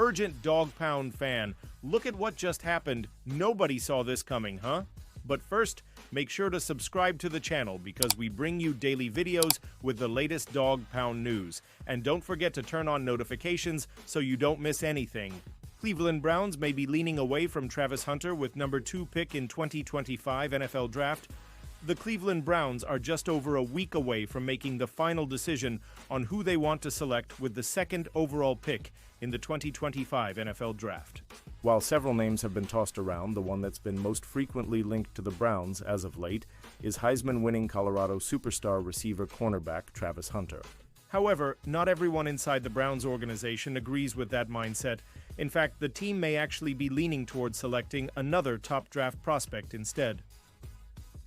Urgent Dog Pound fan, look at what just happened. Nobody saw this coming, huh? But first, make sure to subscribe to the channel because we bring you daily videos with the latest Dog Pound news. And don't forget to turn on notifications so you don't miss anything. Cleveland Browns may be leaning away from Travis Hunter with number 2 pick in 2025 NFL Draft. The Cleveland Browns are just over a week away from making the final decision on who they want to select with the 2nd overall pick in the 2025 NFL Draft. While several names have been tossed around, the one that's been most frequently linked to the Browns as of late is Heisman-winning Colorado superstar receiver cornerback Travis Hunter. However, not everyone inside the Browns organization agrees with that mindset. In fact, the team may actually be leaning towards selecting another top draft prospect instead.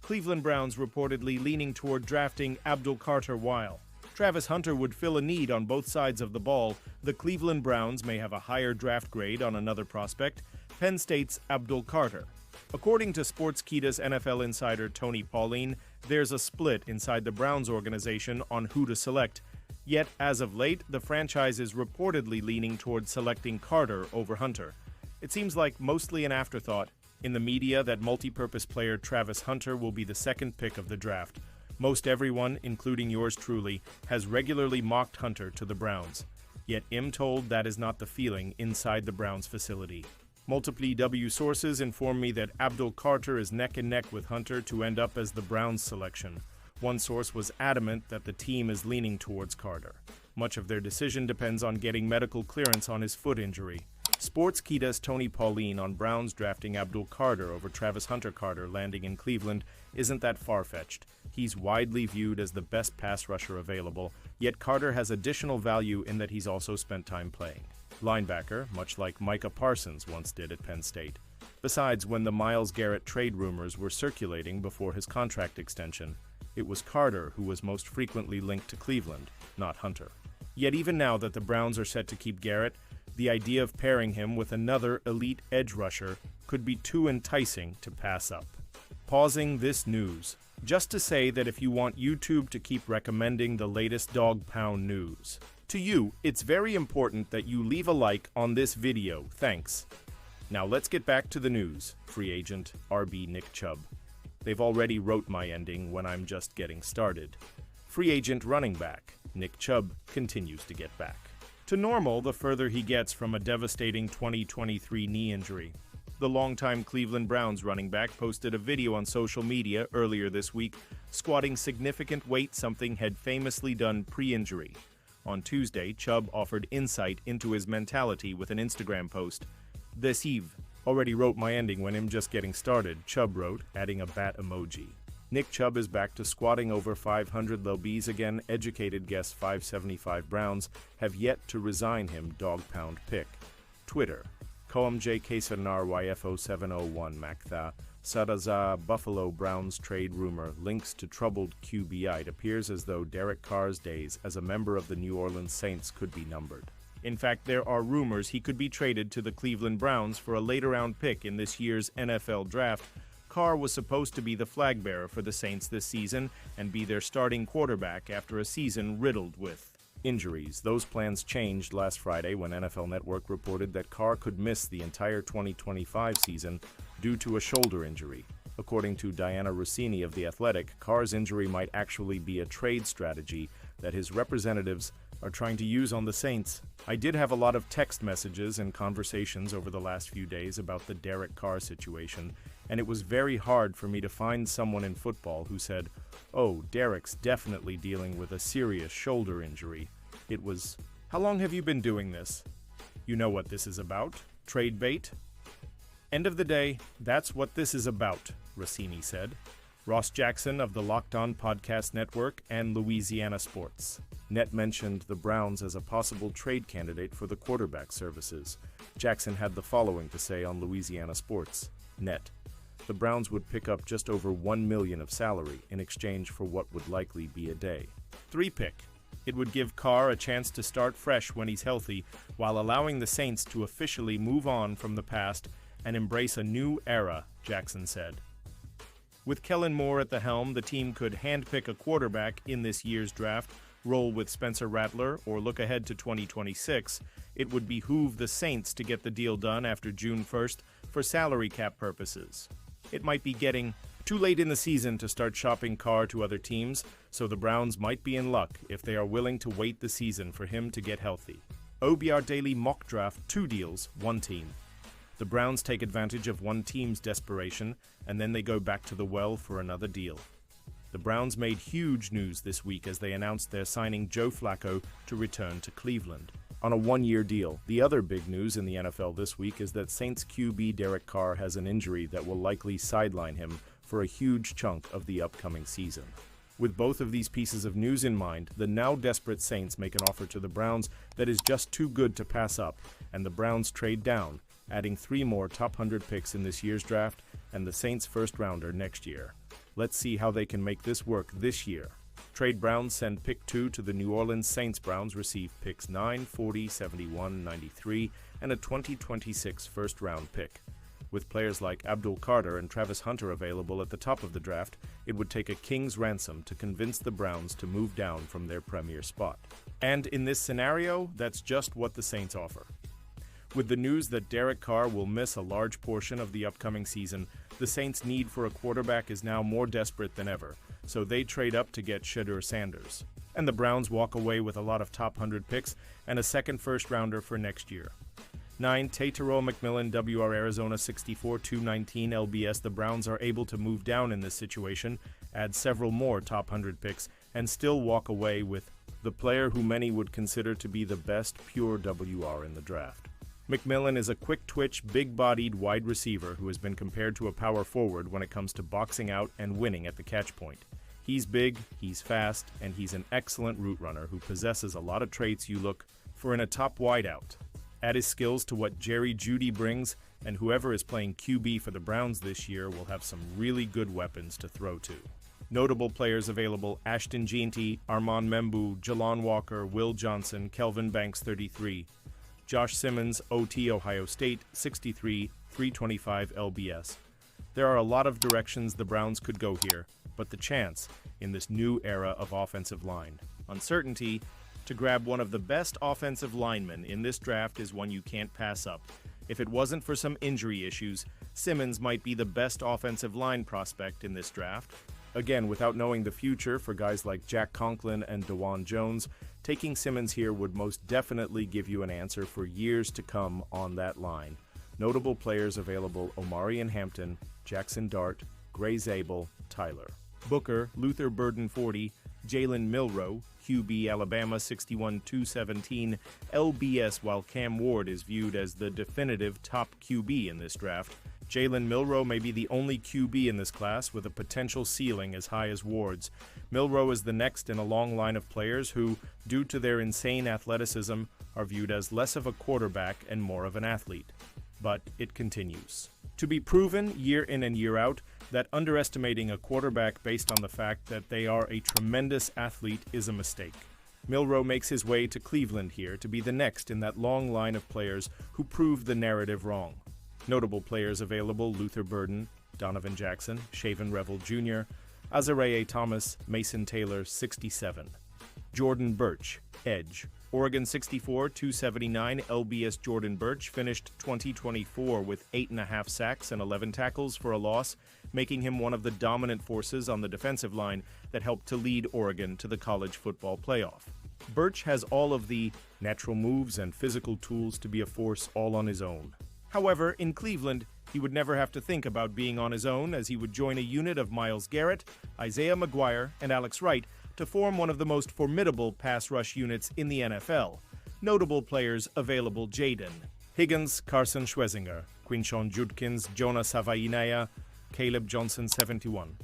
Cleveland Browns reportedly leaning toward drafting Abdul Carter while Travis Hunter would fill a need on both sides of the ball. The Cleveland Browns may have a higher draft grade on another prospect, Penn State's Abdul Carter. According to Sportskeeda's NFL insider Tony Pauline, there's a split inside the Browns organization on who to select. Yet, as of late, the franchise is reportedly leaning towards selecting Carter over Hunter. It seems like mostly an afterthought in the media that multi-purpose player Travis Hunter will be the 2nd pick of the draft. Most everyone, including yours truly, has regularly mocked Hunter to the Browns. Yet I'm told that is not the feeling inside the Browns facility. Multiple W sources inform me that Abdul Carter is neck and neck with Hunter to end up as the Browns selection. One source was adamant that the team is leaning towards Carter. Much of their decision depends on getting medical clearance on his foot injury. Sportskeeda's Tony Pauline on Browns drafting Abdul Carter over Travis Hunter Carter landing in Cleveland isn't that far-fetched. He's widely viewed as the best pass rusher available, yet Carter has additional value in that he's also spent time playing linebacker, much like Micah Parsons once did at Penn State. Besides, when the Myles Garrett trade rumors were circulating before his contract extension, it was Carter who was most frequently linked to Cleveland, not Hunter. Yet even now that the Browns are set to keep Garrett, the idea of pairing him with another elite edge rusher could be too enticing to pass up. Pausing this news, just to say that if you want YouTube to keep recommending the latest Dog Pound news to you, it's very important that you leave a like on this video. Thanks. Now let's get back to the news. Free agent RB Nick Chubb. They've already wrote my ending when I'm just getting started. Free agent running back Nick Chubb continues to get back to normal the further he gets from a devastating 2023 knee injury. The longtime Cleveland Browns running back posted a video on social media earlier this week, squatting significant weight, something had famously done pre-injury. On Tuesday, Chubb offered insight into his mentality with an Instagram post. "This eve, already wrote my ending when I'm just getting started," Chubb wrote, adding a bat emoji. Nick Chubb is back to squatting over 500 lbs again. Educated guess 575 Browns have yet to resign him. Dog Pound pick. Twitter. KOMJ Ksanar YFO701 Maktha. Sadaza Buffalo Browns trade rumor links to troubled QB. It appears as though Derek Carr's days as a member of the New Orleans Saints could be numbered. In fact, there are rumors he could be traded to the Cleveland Browns for a later-round pick in this year's NFL Draft. Carr was supposed to be the flag bearer for the Saints this season and be their starting quarterback after a season riddled with injuries. Those plans changed last Friday when NFL Network reported that Carr could miss the entire 2025 season due to a shoulder injury. According to Diana Rossini of The Athletic, Carr's injury might actually be a trade strategy that his representatives are trying to use on the Saints. I did have a lot of text messages and conversations over the last few days about the Derek Carr situation, and it was very hard for me to find someone in football who said, "Oh, Derek's definitely dealing with a serious shoulder injury." It was, "How long have you been doing this? You know what this is about? Trade bait?" End of the day, that's what this is about, Rossini said. Ross Jackson of the Locked On Podcast Network and Louisiana Sports. Net mentioned the Browns as a possible trade candidate for the quarterback services. Jackson had the following to say on Louisiana Sports. Net. The Browns would pick up just over $1 million of salary in exchange for what would likely be a day. 3 pick. It would give Carr a chance to start fresh when he's healthy, while allowing the Saints to officially move on from the past and embrace a new era, Jackson said. With Kellen Moore at the helm, the team could handpick a quarterback in this year's draft, roll with Spencer Rattler, or look ahead to 2026. It would behoove the Saints to get the deal done after June 1st for salary cap purposes. It might be getting too late in the season to start shopping Carr to other teams, so the Browns might be in luck if they are willing to wait the season for him to get healthy. OBR Daily Mock Draft 2 deals, 1 team. The Browns take advantage of one team's desperation, and then they go back to the well for another deal. The Browns made huge news this week as they announced they're signing Joe Flacco to return to Cleveland on a 1-year deal. The other big news in the NFL this week is that Saints QB Derek Carr has an injury that will likely sideline him for a huge chunk of the upcoming season. With both of these pieces of news in mind, the now desperate Saints make an offer to the Browns that is just too good to pass up, and the Browns trade down, adding 3 more top 100 picks in this year's draft and the Saints' first-rounder next year. Let's see how they can make this work this year. Trade Browns send pick 2 to the New Orleans Saints. Browns receive picks 9, 40, 71, 93, and a 2026 first-round pick. With players like Abdul Carter and Travis Hunter available at the top of the draft, it would take a king's ransom to convince the Browns to move down from their premier spot. And in this scenario, that's just what the Saints offer. With the news that Derek Carr will miss a large portion of the upcoming season, the Saints' need for a quarterback is now more desperate than ever, so they trade up to get Shedeur Sanders. And the Browns walk away with a lot of top 100 picks and a second first-rounder for next year. 9. Tatero McMillan, WR Arizona 64-219 LBS. The Browns are able to move down in this situation, add several more top 100 picks, and still walk away with the player who many would consider to be the best pure WR in the draft. McMillan is a quick-twitch, big-bodied wide receiver who has been compared to a power forward when it comes to boxing out and winning at the catch point. He's big, he's fast, and he's an excellent route runner who possesses a lot of traits you look for in a top wideout. Add his skills to what Jerry Jeudy brings, and whoever is playing QB for the Browns this year will have some really good weapons to throw to. Notable players available: Ashton Jeanty, Armand Membu, Jalon Walker, Will Johnson, Kelvin Banks 33, Josh Simmons, OT Ohio State 63, 325 LBS. There are a lot of directions the Browns could go here, but the chance, in this new era of offensive line uncertainty, to grab one of the best offensive linemen in this draft is one you can't pass up. If it wasn't for some injury issues, Simmons might be the best offensive line prospect in this draft. Again, without knowing the future for guys like Jack Conklin and DeJuan Jones, taking Simmons here would most definitely give you an answer for years to come on that line. Notable players available: Omarion Hampton, Jackson Dart, Gray Zabel, Tyler Booker, Luther Burden 40, Jalen Milroe, QB Alabama 61-217 LBS, while Cam Ward is viewed as the definitive top QB in this draft. Jalen Milroe may be the only QB in this class with a potential ceiling as high as Ward's. Milroe is the next in a long line of players who, due to their insane athleticism, are viewed as less of a quarterback and more of an athlete. But it continues to be proven year in and year out that underestimating a quarterback based on the fact that they are a tremendous athlete is a mistake. Milroe makes his way to Cleveland here to be the next in that long line of players who prove the narrative wrong. Notable players available: Luther Burden, Donovan Jackson, Shaven Revel Jr., Azariah Thomas, Mason Taylor 67. Jordan Birch, Edge, Oregon 64-279 LBS. Jordan Birch finished 2024 with 8.5 sacks and 11 tackles for a loss, making him one of the dominant forces on the defensive line that helped to lead Oregon to the college football playoff. Birch has all of the natural moves and physical tools to be a force all on his own. However, in Cleveland, he would never have to think about being on his own, as he would join a unit of Myles Garrett, Isaiah McGuire, and Alex Wright to form one of the most formidable pass rush units in the NFL. Notable players available: Jaden Higgins, Carson Schwezinger, Quinshon Judkins, Jonah Savainaya, Caleb Johnson 71.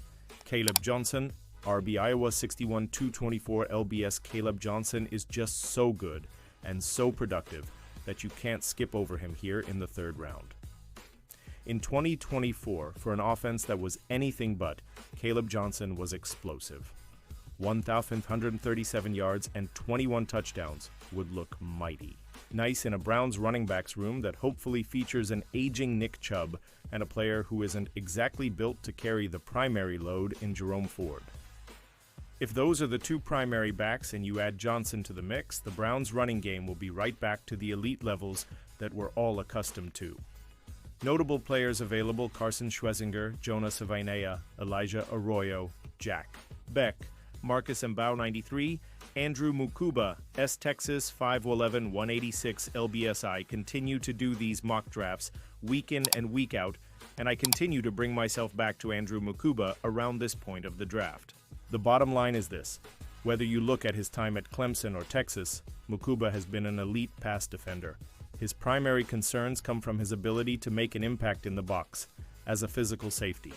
Caleb Johnson, RB Iowa 61-224 LBS. Caleb Johnson is just so good and so productive that you can't skip over him here in the third round. In 2024, for an offense that was anything but, Caleb Johnson was explosive. 1,137 yards and 21 touchdowns would look mighty. Nice in a Browns running backs room that hopefully features an aging Nick Chubb and a player who isn't exactly built to carry the primary load in Jerome Ford. If those are the two primary backs and you add Johnson to the mix, the Browns' running game will be right back to the elite levels that we're all accustomed to. Notable players available: Carson Schwezinger, Jonas Avainea, Elijah Arroyo, Jack Beck, Marcus Mbao 93, Andrew Mukuba, S-Texas 5'11", 186 LBSI continue to do these mock drafts week in and week out, and I continue to bring myself back to Andrew Mukuba around this point of the draft. The bottom line is this: whether you look at his time at Clemson or Texas, Mukuba has been an elite pass defender. His primary concerns come from his ability to make an impact in the box, as a physical safety.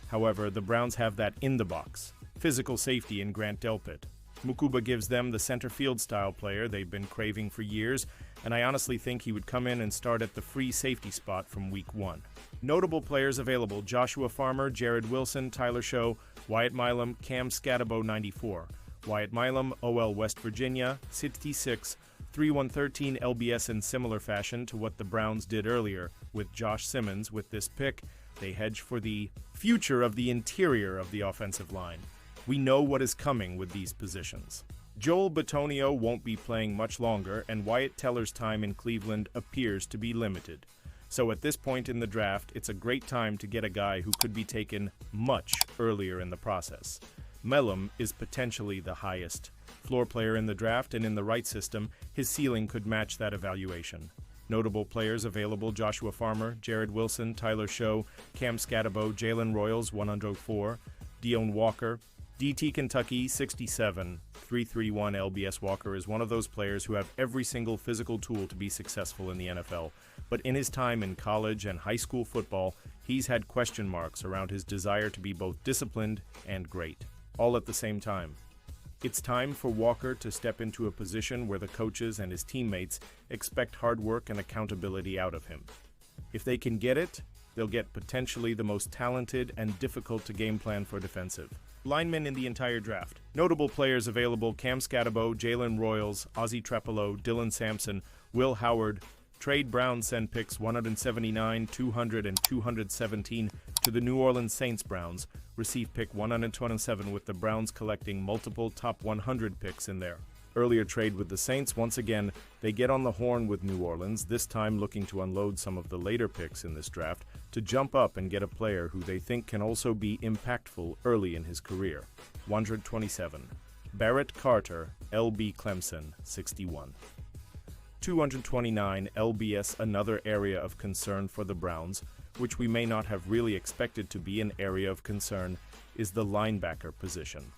However, the Browns have that in the box, physical safety in Grant Delpit. Mukuba gives them the center field style player they've been craving for years, and I honestly think he would come in and start at the free safety spot from week 1. Notable players available: Joshua Farmer, Jared Wilson, Tyler Show, Wyatt Milam, Cam Scatabo 94. Wyatt Milam, OL West Virginia, 66, 3113 LBS in similar fashion to what the Browns did earlier with Josh Simmons. With this pick, they hedge for the future of the interior of the offensive line. We know what is coming with these positions. Joel Bitonio won't be playing much longer, and Wyatt Teller's time in Cleveland appears to be limited. So at this point in the draft, it's a great time to get a guy who could be taken much earlier in the process. Milam is potentially the highest floor player in the draft, and in the right system, his ceiling could match that evaluation. Notable players available: Joshua Farmer, Jared Wilson, Tyler Show, Cam Scatabo, Jalen Royals 104, Dion Walker, DT Kentucky 67, 331 LBS. Walker is one of those players who have every single physical tool to be successful in the NFL, but in his time in college and high school football, he's had question marks around his desire to be both disciplined and great, all at the same time. It's time for Walker to step into a position where the coaches and his teammates expect hard work and accountability out of him. If they can get it, they'll get potentially the most talented and difficult to game plan for defensive linemen in the entire draft. Notable players available: Cam Scatabo, Jalen Royals, Ozzie Trepolo, Dylan Sampson, Will Howard. Trade Browns send picks 179, 200, and 217 to the New Orleans Saints. Browns receive pick 127, with the Browns collecting multiple top 100 picks in there. Earlier trade with the Saints: once again, they get on the horn with New Orleans, this time looking to unload some of the later picks in this draft to jump up and get a player who they think can also be impactful early in his career. 127. Barrett Carter, LB Clemson, 61. 229 LBS. Another area of concern for the Browns, which we may not have really expected to be an area of concern, is the linebacker position.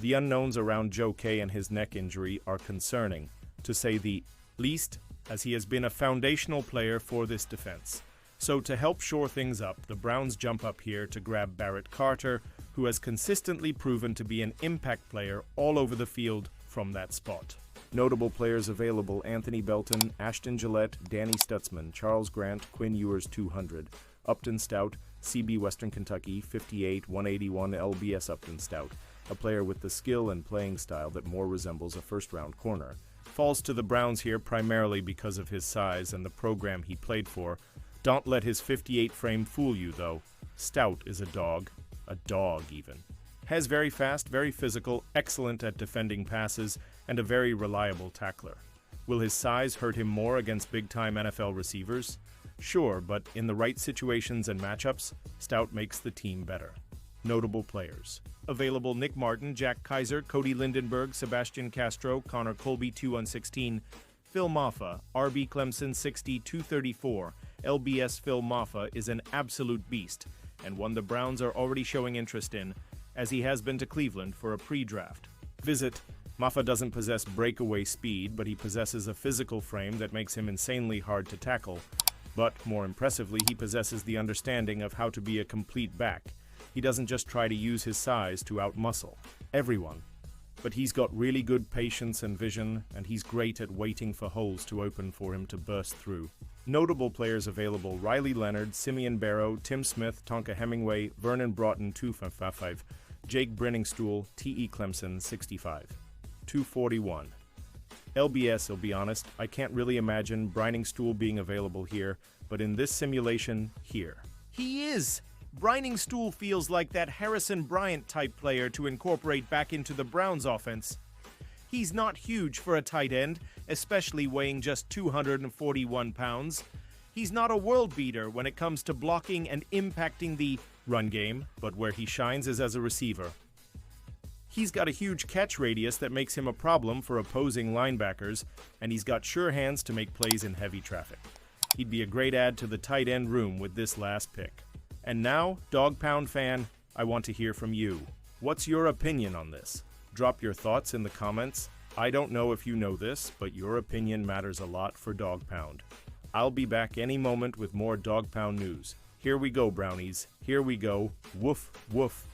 The unknowns around Joe Kay and his neck injury are concerning, to say the least, as he has been a foundational player for this defense. So to help shore things up, the Browns jump up here to grab Barrett Carter, who has consistently proven to be an impact player all over the field from that spot. Notable players available: Anthony Belton, Ashton Gillette, Danny Stutzman, Charles Grant, Quinn Ewers 200, Upton Stout, CB Western Kentucky 58, 181 LBS. Upton Stout, a player with the skill and playing style that more resembles a first-round corner. Falls to the Browns here primarily because of his size and the program he played for. Don't let his 58 frame fool you, though. Stout is a dog even. Has very fast, very physical, excellent at defending passes, and a very reliable tackler. Will his size hurt him more against big-time NFL receivers? Sure, but in the right situations and matchups, Stout makes the team better. Notable players available: Nick Martin, Jack Kaiser, Cody Lindenberg, Sebastian Castro, Connor Colby 2116, Phil Maffa, RB Clemson 60, 234. LBS. Phil Maffa is an absolute beast, and one the Browns are already showing interest in, as he has been to Cleveland for a pre-draft visit. Maffa doesn't possess breakaway speed, but he possesses a physical frame that makes him insanely hard to tackle. But more impressively, he possesses the understanding of how to be a complete back. He doesn't just try to use his size to outmuscle everyone, but he's got really good patience and vision, and he's great at waiting for holes to open for him to burst through. Notable players available: Riley Leonard, Simeon Barrow, Tim Smith, Tonka Hemingway, Vernon Broughton 255, Jake Brenningstool, TE Clemson 65. 241. LBS. I'll be honest, I can't really imagine Brenningstool being available here, but in this simulation, here he is. Brining Stool feels like that Harrison Bryant-type player to incorporate back into the Browns offense. He's not huge for a tight end, especially weighing just 241 pounds. He's not a world beater when it comes to blocking and impacting the run game, but where he shines is as a receiver. He's got a huge catch radius that makes him a problem for opposing linebackers, and he's got sure hands to make plays in heavy traffic. He'd be a great add to the tight end room with this last pick. And now, Dog Pound fan, I want to hear from you. What's your opinion on this? Drop your thoughts in the comments. I don't know if you know this, but your opinion matters a lot for Dog Pound. I'll be back any moment with more Dog Pound news. Here we go, Brownies. Here we go. Woof, woof.